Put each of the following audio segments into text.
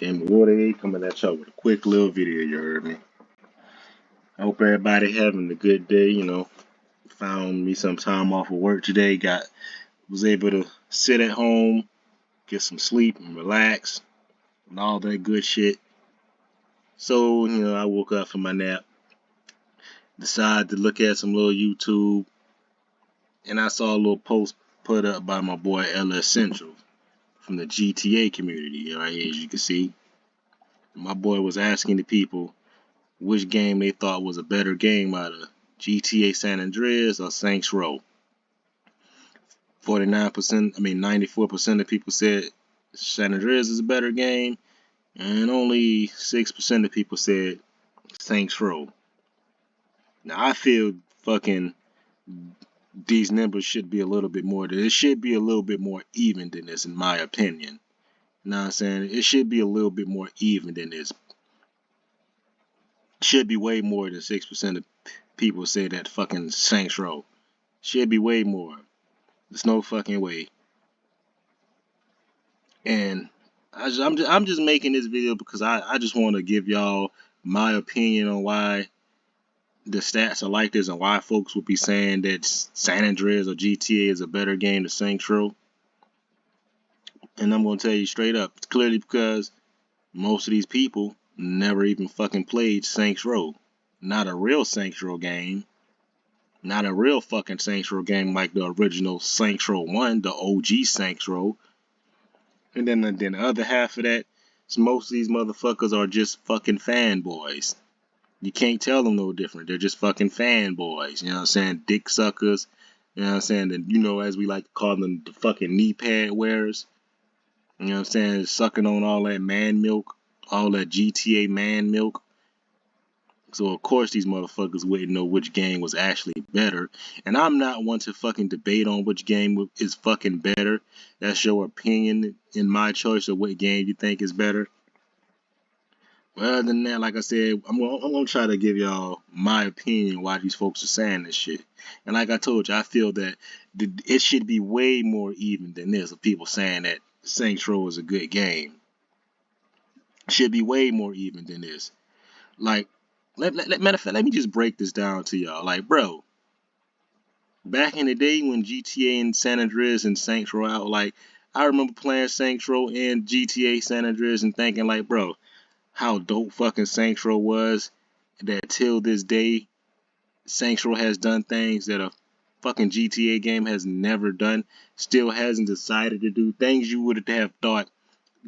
Game of Water coming at y'all with a quick little video, you heard me. I hope everybody having a good day, Found me some time off of work today, was able to sit at home, get some sleep and relax and all that good shit. So, I woke up from my nap, decided to look at some little YouTube, and I saw a little post put up by my boy LS Central from the GTA community, right here as you can see. My boy was asking the people which game they thought was a better game out of GTA San Andreas or Saints Row. 94% of people said San Andreas is a better game, and only 6% of people said Saints Row. Now, I feel fucking these numbers should be a little bit more. It should be a little bit more even than this, in my opinion. You know what I'm saying? It should be a little bit more even than this. Should be way more than 6% of people say that fucking Saints Row. Should be way more. There's no fucking way. And I'm just making this video because I just want to give y'all my opinion on why the stats are like this and why folks would be saying that San Andreas or GTA is a better game than Saints Row. And I'm going to tell you straight up, it's clearly because most of these people never even fucking played Saints Row. Not a real Saints Row game. Not a real fucking Saints Row game like the original Saints Row 1, the OG Saints Row. And then the other half of that is most of these motherfuckers are just fucking fanboys. You can't tell them no different. They're just fucking fanboys. You know what I'm saying? Dick suckers. You know what I'm saying? And as we like to call them, the fucking knee pad wearers. You know what I'm saying? Sucking on all that man milk. All that GTA man milk. So of course these motherfuckers wouldn't know which game was actually better. And I'm not one to fucking debate on which game is fucking better. That's your opinion and my choice of what game you think is better. But other than that, like I said, I'm gonna try to give y'all my opinion why these folks are saying this shit. And like I told you, I feel that it should be way more even than this of people saying that Saints Row is a good game. It should be way more even than this. Like, matter of fact, let me just break this down to y'all. Like, bro, back in the day when GTA and San Andreas and Saints Row out, like, I remember playing Saints Row and GTA San Andreas and thinking, like, bro, how dope fucking Saints Row was. That till this day, Saints Row has done things that a fucking GTA game has never done. Still hasn't decided to do things you would have thought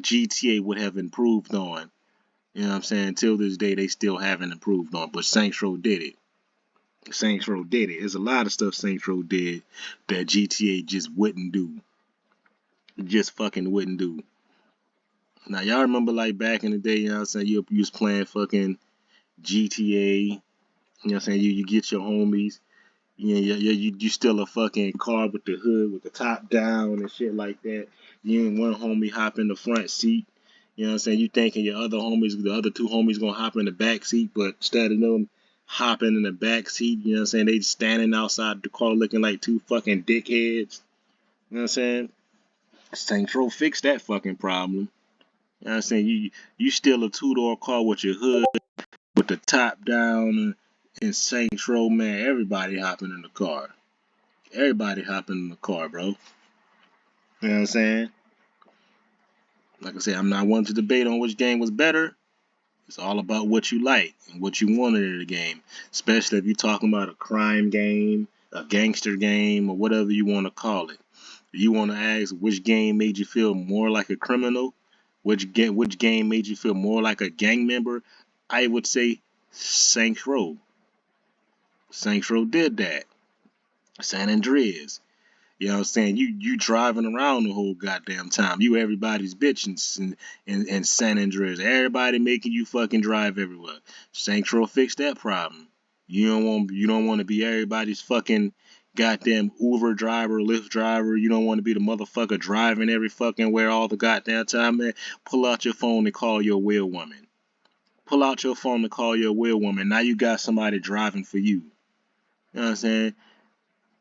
GTA would have improved on. You know what I'm saying? Till this day, they still haven't improved on. But Saints Row did it. Saints Row did it. There's a lot of stuff Saints Row did that GTA just wouldn't do. Just fucking wouldn't do. Now, y'all remember like back in the day, you know what I'm saying? You was playing fucking GTA. You know what I'm saying? You get your homies. You steal a fucking car with the hood, with the top down and shit like that. You and one homie hop in the front seat. You know what I'm saying? You thinking your other homies, the other two homies gonna hop in the back seat, but instead of them hopping in the back seat, you know what I'm saying? They just standing outside the car looking like two fucking dickheads. You know what I'm saying? Saints Row fixed that fucking problem. You know what I'm saying? You steal a two-door car with your hood, with the top down in Saints Row, man, everybody hopping in the car. Everybody hopping in the car, bro. You know what I'm saying? Like I said, I'm not one to debate on which game was better. It's all about what you like and what you wanted in the game. Especially if you're talking about a crime game, a gangster game, or whatever you want to call it. If you want to ask which game made you feel more like a criminal, which game made you feel more like a gang member, I would say Saints Row. Saints Row did that. San Andreas. You know what I'm saying? You driving around the whole goddamn time. You everybody's bitch in San Andreas. Everybody making you fucking drive everywhere. Saints Row fixed that problem. You don't want to be everybody's fucking goddamn Uber driver, Lyft driver. You don't want to be the motherfucker driving every fucking where all the goddamn time, man. Pull out your phone and call your wheel woman. Pull out your phone and call your wheel woman. Now you got somebody driving for you. You know what I'm saying?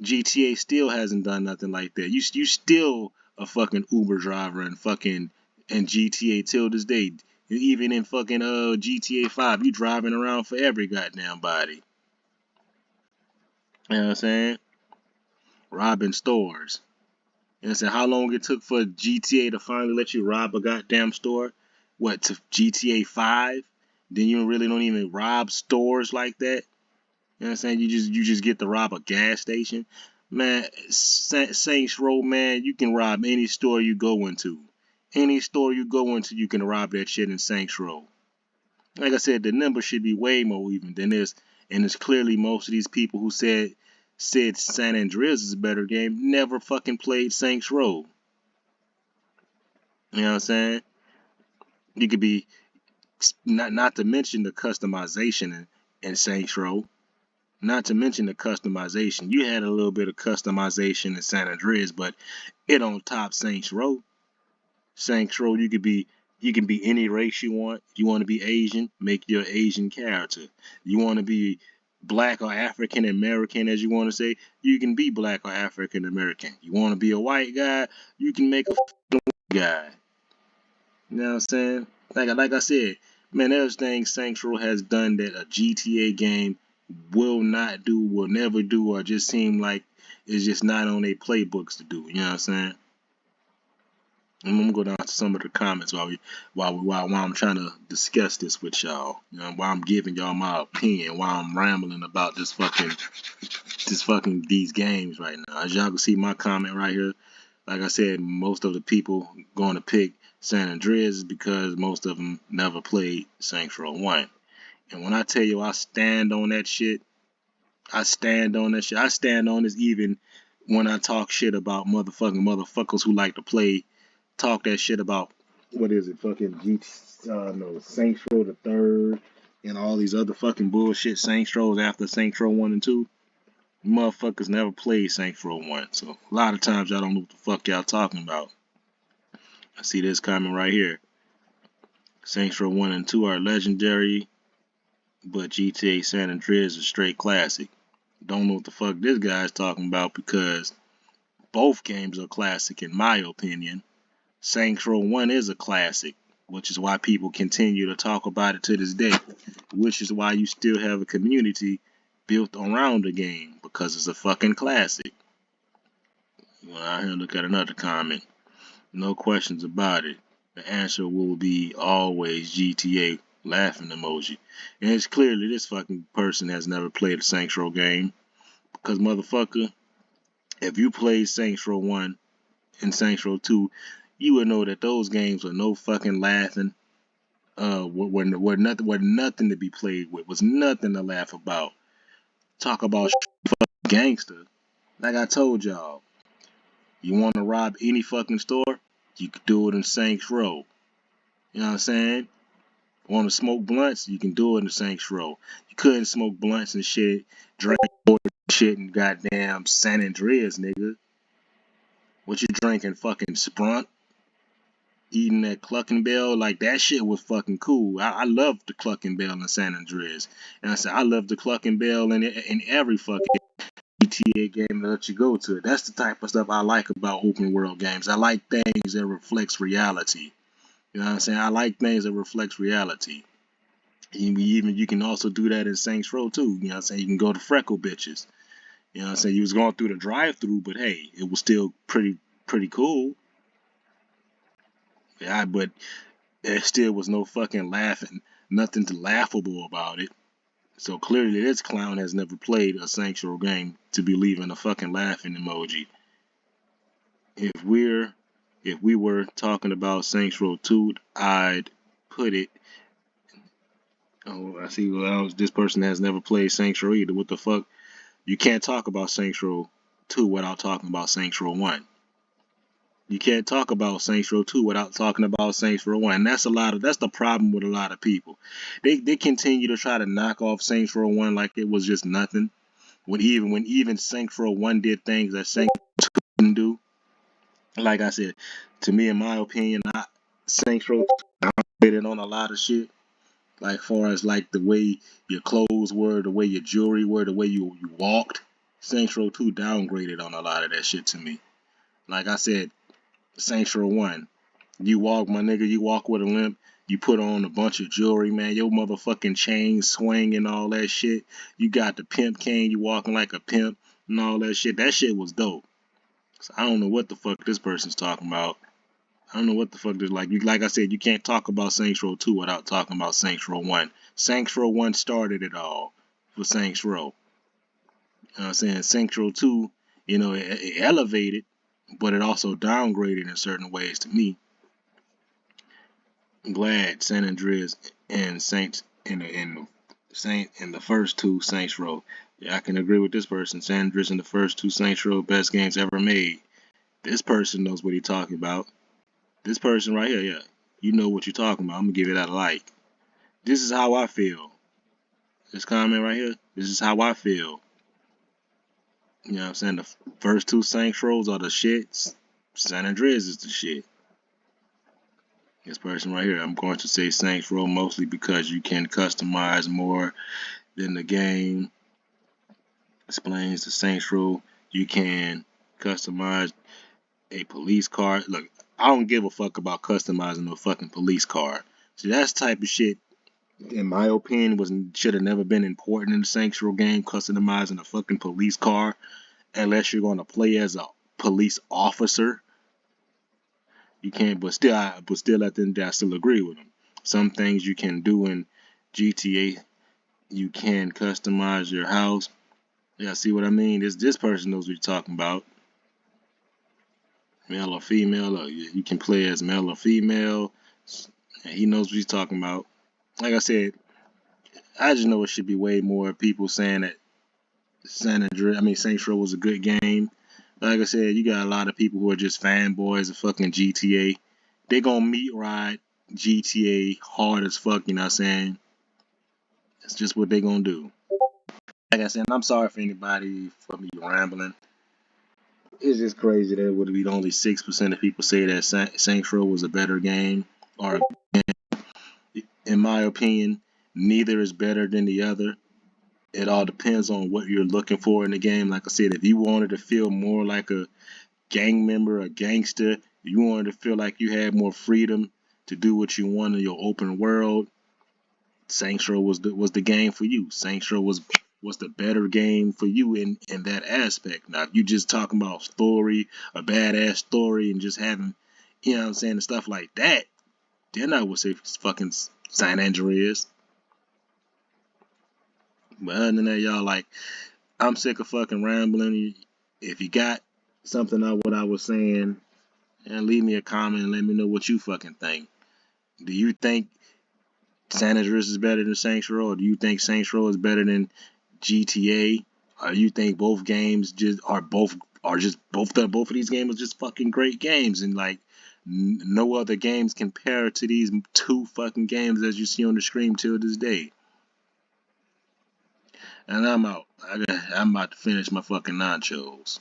GTA still hasn't done nothing like that. You still a fucking Uber driver and GTA till this day. Even in fucking GTA 5, you driving around for every goddamn body. You know what I'm saying? Robbing stores. You know what I'm saying? How long it took for GTA to finally let you rob a goddamn store? What, to GTA 5? Then you really don't even rob stores like that? You know what I'm saying? You just get to rob a gas station. Man, Saints Row, man, you can rob any store you go into. Any store you go into, you can rob that shit in Saints Row. Like I said, the number should be way more even than this. And it's clearly most of these people who said San Andreas is a better game never fucking played Saints Row. You know what I'm saying? You could be not to mention the customization in Saints Row. Not to mention the customization. You had a little bit of customization in San Andreas, but it on top Saints Row. Saints Row, you can be any race you want. You want to be Asian, make your Asian character. You want to be black or African American, as you want to say, you can be black or African American. You want to be a white guy, you can make a white guy. You know what I'm saying? Like I said, man, there's things Saints Row has done that a GTA game will not do, will never do, or just seem like it's just not on their playbooks to do. You know what I'm saying? I'm gonna go down to some of the comments while I'm trying to discuss this with y'all. You know, while I'm giving y'all my opinion, while I'm rambling about this fucking these games right now. As y'all can see my comment right here. Like I said, most of the people going to pick San Andreas is because most of them never played Saints Row 1. And when I tell you I stand on that shit, I stand on that shit. I stand on this even when I talk shit about motherfuckers who like to talk that shit about, what is it, fucking Saints Row the Third and all these other fucking bullshit Saints Rows after Saints Row 1 and 2. Motherfuckers never played Saints Row 1, so a lot of times y'all don't know what the fuck y'all talking about. I see this comment right here. Saints Row 1 and 2 are legendary, but GTA San Andreas is a straight classic. Don't know what the fuck this guy's talking about because both games are classic in my opinion. Saints Row 1 is a classic, which is why people continue to talk about it to this day, which is why you still have a community built around the game, because it's a fucking classic. Well, out here look at another comment. No questions about it. The answer will be always GTA laughing emoji. And it's clearly this fucking person has never played a Saints Row game. Because motherfucker, if you played Saints Row 1 and Saints Row 2, you would know that those games are no fucking laughing. Were nothing to be played with. Was nothing to laugh about. Talk about gangster. Like I told y'all, you want to rob any fucking store, you could do it in Saints Row. You know what I'm saying? Want to smoke blunts, you can do it in Saints Row. You couldn't smoke blunts and shit, drink shit in goddamn San Andreas, nigga. What you drinking, fucking Sprunk? Eating that Clucking Bell, like that shit was fucking cool. I love the Clucking Bell in San Andreas. And I said, I love the Clucking Bell in every fucking GTA game that let you go to it. That's the type of stuff I like about open world games. I like things that reflects reality. You know what I'm saying? I like things that reflects reality. You can also do that in Saints Row too. You know what I'm saying? You can go to Freckle Bitches. You know what I'm saying? You was going through the drive-through, but hey, it was still pretty cool. Yeah, but there still was no fucking laughing, nothing to laughable about it. So clearly this clown has never played a Saints Row game to be leaving a fucking laughing emoji. If we were talking about Saints Row 2, I'd put it. Oh, I see. Well, this person has never played Saints Row either. What the fuck? You can't talk about Saints Row 2 without talking about Saints Row 1. You can't talk about Saints Row 2 without talking about Saints Row 1. And that's the problem with a lot of people. They continue to try to knock off Saints Row 1 like it was just nothing. When even Saints Row 1 did things that Saints Row 2 didn't do. Like I said, to me, in my opinion, Saints Row 2 did on a lot of shit. Like far as like the way your clothes were, the way your jewelry were, the way you walked. Saints Row 2 downgraded on a lot of that shit to me. Like I said, Saints Row 1, you walk, my nigga, you walk with a limp, You put on a bunch of jewelry, man. Your motherfucking chain swing and all that shit. You got the pimp cane. You walking like a pimp and all that shit. That shit was dope. So I don't know what the fuck this person's talking about. I don't know what the fuck this like I said, you can't talk about Saints Row 2 without talking about Saints Row 1. Saints Row 1 started it all for Saints Row. You know what I'm saying? Saints Row 2, it elevated, but it also downgraded in certain ways to me. I'm glad San Andreas and Saints in the first two Saints Row. Yeah, I can agree with this person. San Andreas in the first two Saints Row, best games ever made. This person knows what he's talking about. This person right here, yeah. You know what you're talking about. I'm gonna give it that a like. This is how I feel. This comment right here, this is how I feel. You know what I'm saying? The first two Saints Rows are the shits. San Andreas is the shit. This person right here, I'm going to say Saints Row mostly because you can customize more than the game. Explains the Saints Row. You can customize a police car. Look, I don't give a fuck about customizing no fucking police car. See, that's the type of shit, in my opinion, should have never been important in the Saints Row game, customizing a fucking police car, unless you're going to play as a police officer. You can't, but still at the end of the day, I still agree with them. Some things you can do in GTA, you can customize your house. Yeah, see what I mean? This person knows what you're talking about. Male or female, or you can play as male or female. He knows what he's talking about. Like I said, I just know it should be way more people saying that Saints Row was a good game. Like I said, you got a lot of people who are just fanboys of fucking GTA. They gonna meat ride GTA hard as fuck, you know what I'm saying? It's just what they gonna do. Like I said, I'm sorry for anybody for me rambling. It's just crazy that it would be only 6% of people say that Saints Row was a better game. Or, in my opinion, neither is better than the other. It all depends on what you're looking for in the game. Like I said, if you wanted to feel more like a gang member, a gangster, you wanted to feel like you had more freedom to do what you want in your open world, Saints Row was the game for you. Saints Row was the better game for you in that aspect. Now, if you just talking about story, a badass story, and just having, you know what I'm saying, and stuff like that, then I would say fucking San Andreas. But other than that, y'all, like, I'm sick of fucking rambling. If you got something of what I was saying, and leave me a comment and let me know what you fucking think. Do you think San Andreas is better than Saints Row, or do you think Saints Row is better than GTA? Or you think both games both of these games are just fucking great games, and like no other games compare to these two fucking games as you see on the screen till this day? And I'm out. I'm about to finish my fucking nachos.